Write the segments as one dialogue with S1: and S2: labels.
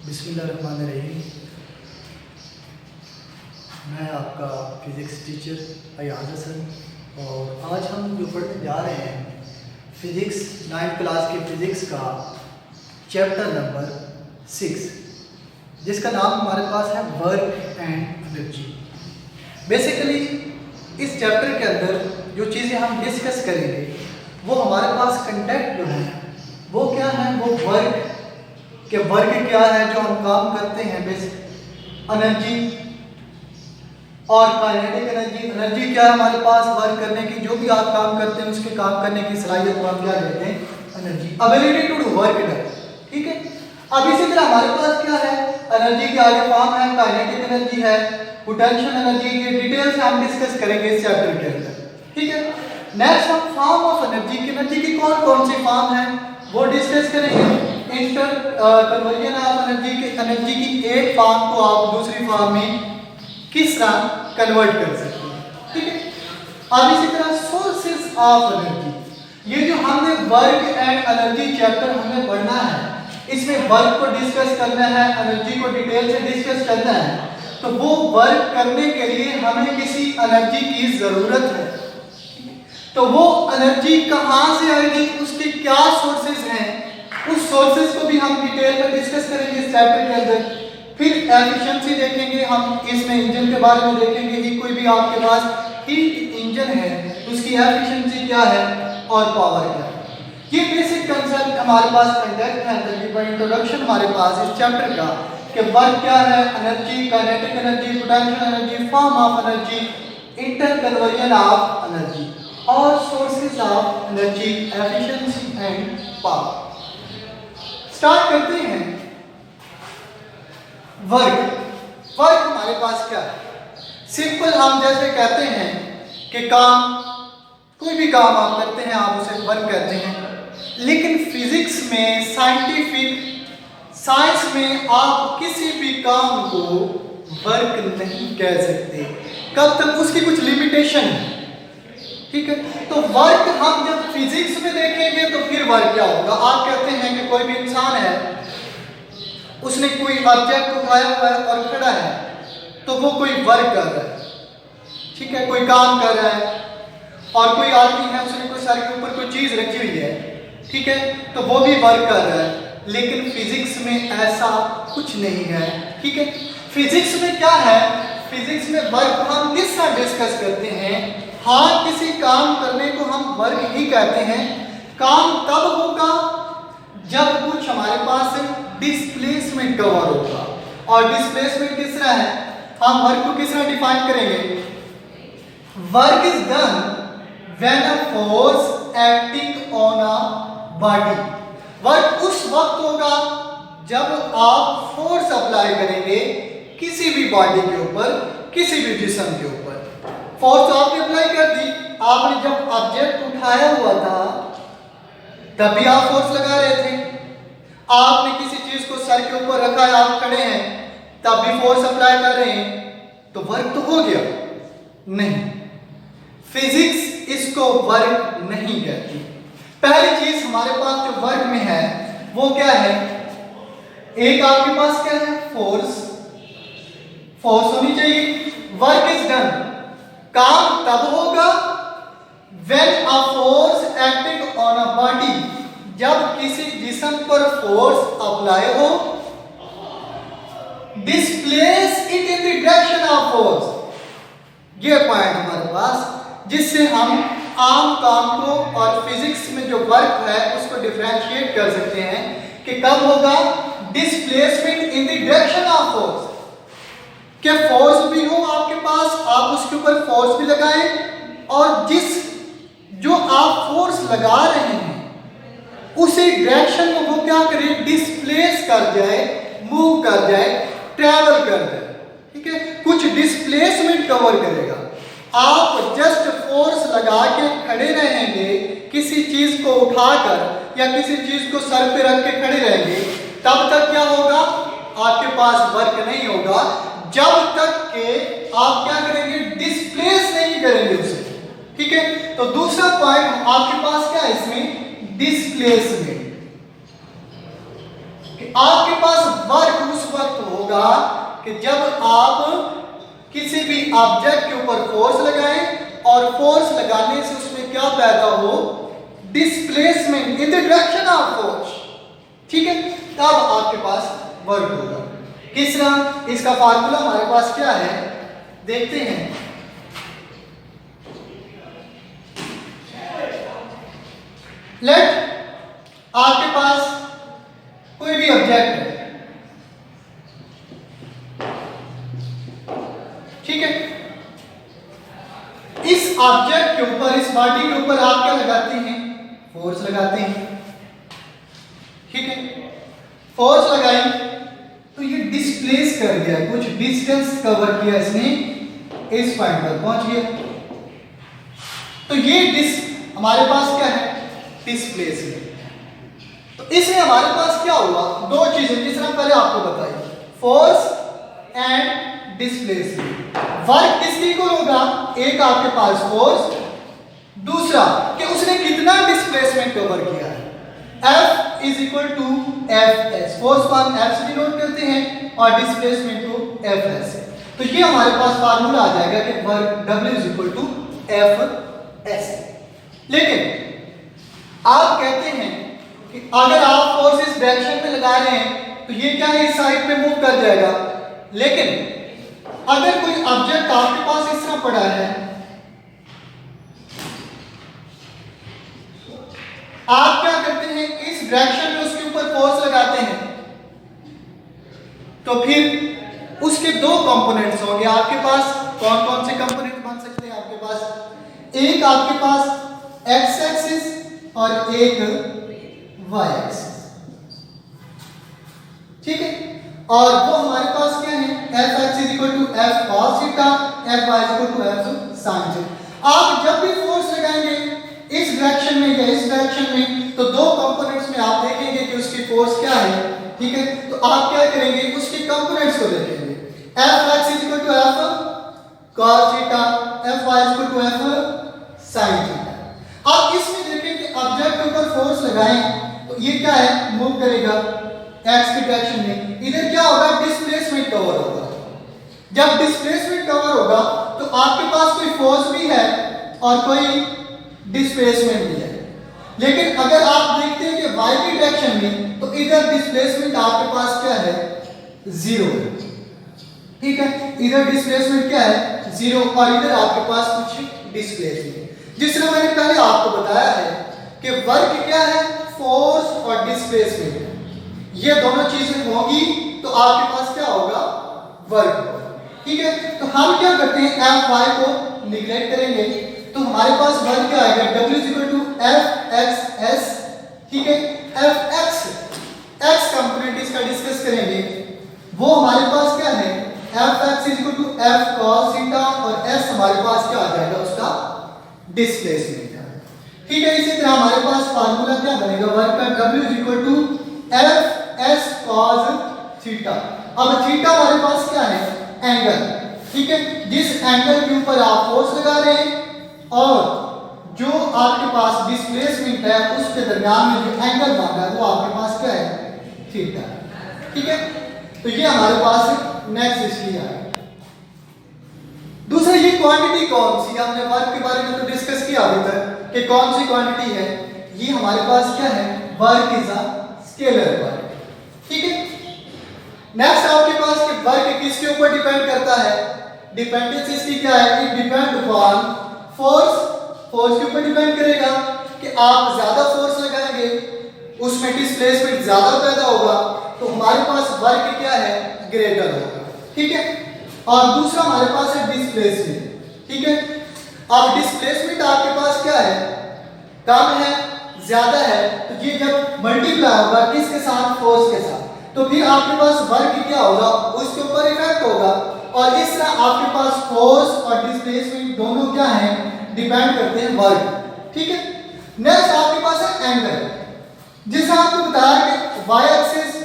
S1: बिस्मिल्लाहिर्रहमानिर्रहीम। मैं आपका फ़िज़िक्स टीचर अयाज हसन और आज हम जो पढ़ने जा रहे हैं फ़िज़िक्स 9th क्लास के फ़िज़िक्स का चैप्टर नंबर 6, जिसका नाम हमारे पास है वर्क एंड एनर्जी। बेसिकली इस चैप्टर के अंदर जो चीज़ें हम डिस्कस करेंगे वो हमारे पास कंटेंट जो है वो क्या है, वो वर्क क्या है, जो हम काम करते हैं, बेसिक एनर्जी और काइनेटिक एनर्जी। एनर्जी क्या है हमारे पास वर्क करने की, जो भी आप काम करते हैं उसके काम करने की सलाहियत को हम क्या कहते हैं, energy, ability to do work done. ठीक है, अब इसी तरह हमारे पास क्या है, एनर्जी के आगे फॉर्म है, काइनेटिक एनर्जी है, पोटेंशियल एनर्जी, ये डिटेल से हम डिस्कस करेंगे इस चैप्टर के अंदर। ठीक है, नेक्स्ट हम फॉर्म ऑफ एनर्जी की, एनर्जी की कौन कौन सी फॉर्म है वो डिस्कस करेंगे। इंस्टेंट कन्वर्जन ऑफ एनर्जी के, एनर्जी की एक फॉर्म को आप दूसरी फॉर्म में किस तरह कन्वर्ट कर सकते हैं। ठीक है, अब इसी तरह सोर्सेस ऑफ एनर्जी, ये जो हमने वर्क एंड एनर्जी चैप्टर हमें पढ़ना है, इसमें वर्क को डिस्कस करना है, एनर्जी को डिटेल से डिस्कस करना है, तो वो वर्क करने के लिए हमें किसी एनर्जी की जरूरत है। तो वो एनर्जी कहाँ से आएगी, उसके क्या सोर्सेज हैं, उस सोर्सेज को भी हम डिटेल में डिस्कस करेंगे इस चैप्टर के अंदर। फिर एफिशिएंसी देखेंगे हम, इसमें इंजन के बारे में देखेंगे कि कोई भी आपके पास हीट इंजन है उसकी एफिशिएंसी क्या है और पावर क्या है। ये बेसिक कंसेप्ट हमारे पास कंटेंट है, तकरीबन इंट्रोडक्शन हमारे पास इस चैप्टर का कि वर्क क्या है, energy, kinetic energy, potential energy, form of energy, inter conversion of energy और sources of energy, efficiency and power. Start करते हैं। वर्क हमारे पास क्या है, सिंपल हम जैसे कहते हैं कि काम, कोई भी काम आप करते हैं आप उसे वर्क कहते हैं, लेकिन फिजिक्स में, साइंटिफिक साइंस में आप किसी भी काम को वर्क नहीं कह सकते, कब तक उसकी कुछ लिमिटेशन है। ठीक है, तो वर्क हम जब फिजिक्स में देखेंगे तो फिर वर्क क्या होगा। आप कहते हैं कि कोई भी इंसान है, उसने कोई ऑब्जेक्ट उठाया हुआ है और खड़ा है, तो वो कोई वर्क कर रहा है। ठीक है, कोई काम कर रहा है, और कोई आदमी है उसने कोई सर के ऊपर कोई चीज रखी हुई है, ठीक है, तो वो भी वर्क कर रहा है। लेकिन फिजिक्स में ऐसा कुछ नहीं है। ठीक है, फिजिक्स में क्या है, फिजिक्स में वर्क हम किस तरह डिस्कस करते हैं, हाँ किसी काम करने को हम वर्क ही कहते हैं। काम तब होगा जब कुछ हमारे पास डिस्प्लेसमेंट कवर होगा, और डिस्प्लेसमेंट किस तरह है, हम वर्क को किस तरह डिफाइन करेंगे। Work is done when a force acting on a body. Work उस वक्त होगा जब आप फोर्स अप्लाई करेंगे किसी भी बॉडी के ऊपर, किसी भी जिस्म के ऊपर। फोर्स आपने अप्लाई कर दी, आपने जब ऑब्जेक्ट उठाया हुआ था तभी आप फोर्स लगा रहे थे, आपने किसी चीज को सर के ऊपर रखा है, आप खड़े हैं तब भी फोर्स अप्लाई कर रहे हैं, तो वर्क तो हो गया नहीं। फिजिक्स इसको वर्क नहीं कहती। पहली चीज हमारे पास जो वर्क में है वो क्या है, एक आपके पास क्या है, फोर्स होनी चाहिए। वर्क इज डन, काम तब होगा when a force acting on a body, जब किसी जिस्म पर फोर्स अप्लाई हो, displace it in the direction of force। ये पॉइंट हमारे पास, जिससे हम आम काम को और फिजिक्स में जो वर्क है उसको डिफरेंशिएट कर सकते हैं कि कब होगा, displacement in the direction of force. क्या फोर्स भी हो आपके पास, आप उसके ऊपर फोर्स भी लगाएं, और जो आप फोर्स लगा रहे हैं उसी डायरेक्शन में वो क्या करे, डिस्प्लेस कर जाए, मूव कर जाए, ट्रैवल कर जाए। ठीक है, कुछ डिस्प्लेसमेंट कवर करेगा। आप जस्ट फोर्स लगा के खड़े रहेंगे, किसी चीज को उठाकर या किसी चीज को सर पे रख के खड़े रहेंगे, तब तक क्या होगा, आपके पास वर्क नहीं होगा, जब तक के आप क्या करेंगे, डिस्प्लेस नहीं करेंगे उसे। ठीक है, तो दूसरा पॉइंट आपके पास क्या है इसमें, डिस्प्लेसमेंट। आपके पास वर्क उस होगा कि जब आप किसी भी ऑब्जेक्ट के ऊपर फोर्स लगाएं और फोर्स लगाने से उसमें क्या पैदा हो, displacement in the direction of force, ठीक है, तब आपके पास वर्क होगा। किस तरह, इसका फार्मूला हमारे पास क्या है देखते हैं। लेट आपके पास कोई भी ऑब्जेक्ट है, ठीक है, इस ऑब्जेक्ट के ऊपर, इस बॉडी के ऊपर आप क्या लगाते हैं, फोर्स लगाते हैं, ठीक है, फोर्स लगाई तो ये डिस्प्लेस कर गया, कुछ डिस्टेंस कवर किया इसने, इस पॉइंट पर पहुंच गया, तो ये हमारे पास क्या है, डिस्प्लेसमेंट। तो इसमें हमारे पास क्या हुआ, दो चीजें जिस तरह पहले आपको बताई, फोर्स एंड डिस्प्लेसमेंट। वर्क किसके इक्वल होगा, एक आपके पास फोर्स, दूसरा कि उसने कितना डिस्प्लेसमेंट कवर किया है, F is equal to F S, force को हम F से डिनोट करते हैं और डिस्प्लेसमेंट को एफ एस। तो ये हमारे पास फार्मूला आ जाएगा कि work W is equal to F S. लेकिन आप कहते हैं कि अगर आप फोर्स इस डायरेक्शन में लगा रहे हैं तो ये क्या है, इस साइड पे मूव कर जाएगा, लेकिन अगर कोई ऑब्जेक्ट आपके पास इस तरह पड़ा है, आप क्या करते हैं, इस डायरेक्शन में उसके ऊपर फोर्स लगाते हैं, तो फिर उसके दो कंपोनेंट्स होंगे आपके पास। कौन कौन से कंपोनेंट बन सकते हैं आपके पास, एक आपके पास एक्स एक्सिस और एक वाई एक्सिस, ठीक है, और वो हमारे पास क्या है, F X is equal to F cos theta, F Y is equal to F sine theta. आप जब भी फोर्स लगाएंगे इस डायरेक्शन में या इस डायरेक्शन में, तो दो कंपोनेंट्स में आप देखेंगे कि उसकी फोर्स क्या है, ठीक है, तो आप क्या करेंगे, उसके कंपोनेंट्स को देखेंगे, F X is equal to F cos theta, F Y is equal to F sine theta. आप इसमें देखें कि ऑब्जेक्ट के ऊपर फोर्स लगाएं तो ये क्या है, मूव करेगा एक्स की डायरेक्शन में, इधर क्या होगा, डिस्प्लेसमेंट कवर होगा। जब डिस्प्लेसमेंट कवर होगा तो आपके पास कोई फोर्स भी है और कोई डिस्प्लेसमेंट भी है। लेकिन अगर आप देखते हैं कि वाई की डायरेक्शन में, तो इधर डिस्प्लेसमेंट आपके पास क्या है, जीरो, ठीक है, इधर डिस्प्लेसमेंट क्या है, जीरो, और इधर आपके पास कुछ डिस्प्लेसमेंट। जिस तरह मैंने पहले आपको बताया है कि वर्क क्या है, फोर्स और डिस्प्लेसमेंट, ये दोनों चीजें होंगी तो आपके पास क्या होगा, वर्क, ठीक है। तो हम क्या करते हैं, एफ वाई को निगलेक्ट करेंगे, तो हमारे पास वर्क क्या आएगा, W is equal to F X S, ठीक है, एफ एक्स एक्स कंपोनेंट इसका डिस्कस करेंगे, वो हमारे पास क्या है, F X is equal to F cos theta, और एस हमारे पास क्या आ जाएगा, उसका डिस्प्लेसमेंट, ठीक है। इसी तरह हमारे पास फार्मूला क्या बनेगा, वर्क का W is equal to F S cos theta. अब थीटा हमारे पास क्या है, एंगल, ठीक है, जिस एंगल के ऊपर आप फोर्स लगा रहे हैं और जो आपके पास डिस्प्लेसमेंट है उसके दरमियान में जो एंगल बन रहा है वो आपके पास क्या है, थीटा, ठीक है। तो ये हमारे पास नेक्स्ट इसलिए है। दूसरा, ये क्वांटिटी कौन सी, हमने वर्क के बारे में तो डिस्कस किया अभी तक कि कौन सी क्वांटिटी है, ये हमारे पास क्या है, work is a scalar work, ठीक है। नेक्स्ट आपके पास कि वर्क किसके ऊपर डिपेंड करता है, डिपेंडेंस इसकी क्या है, it depend upon force, force के ऊपर डिपेंड करेगा कि आप ज्यादा फोर्स लगाएंगे उसमें डिस्प्लेसमेंट ज्यादा पैदा होगा, तो हमारे पास वर्क क्या है, ग्रेटर होगा, ठीक है। और दूसरा हमारे पास है डिस्प्लेसमेंट, ठीक है। अब डिस्प्लेसमेंट आपके पास क्या है, कम है, ज्यादा है, तो ये जब मल्टीप्लाई होगा किसके साथ, फोर्स के साथ, तो फिर आपके पास वर्क क्या होगा, उसके ऊपर इफेक्ट होगा, और इस तरह आपके पास फोर्स और डिस्प्लेसमेंट दोनों क्या हैं, डिपेंड करते हैं वर्क, ठीक है। नेक्स्ट आपके पास है एंगल, जैसे आपको बताया कि वाई एक्सिस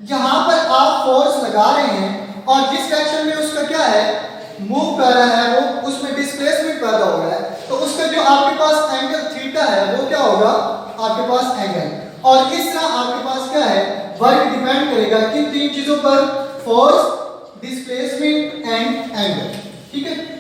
S1: जहां पर आप फोर्स लगा रहे हैं और जिस डायरेक्शन में उसका क्या है, मूव कर रहा है, वो उसमें डिस्प्लेसमेंट पैदा हो रहा है, तो उसका जो आपके पास एंगल थीटा है वो क्या होगा, आपके पास एंगल। और इस तरह आपके पास क्या है, वर्क डिपेंड करेगा किन तीन चीजों पर, फोर्स, डिस्प्लेसमेंट एंड एंगल। ठीक है।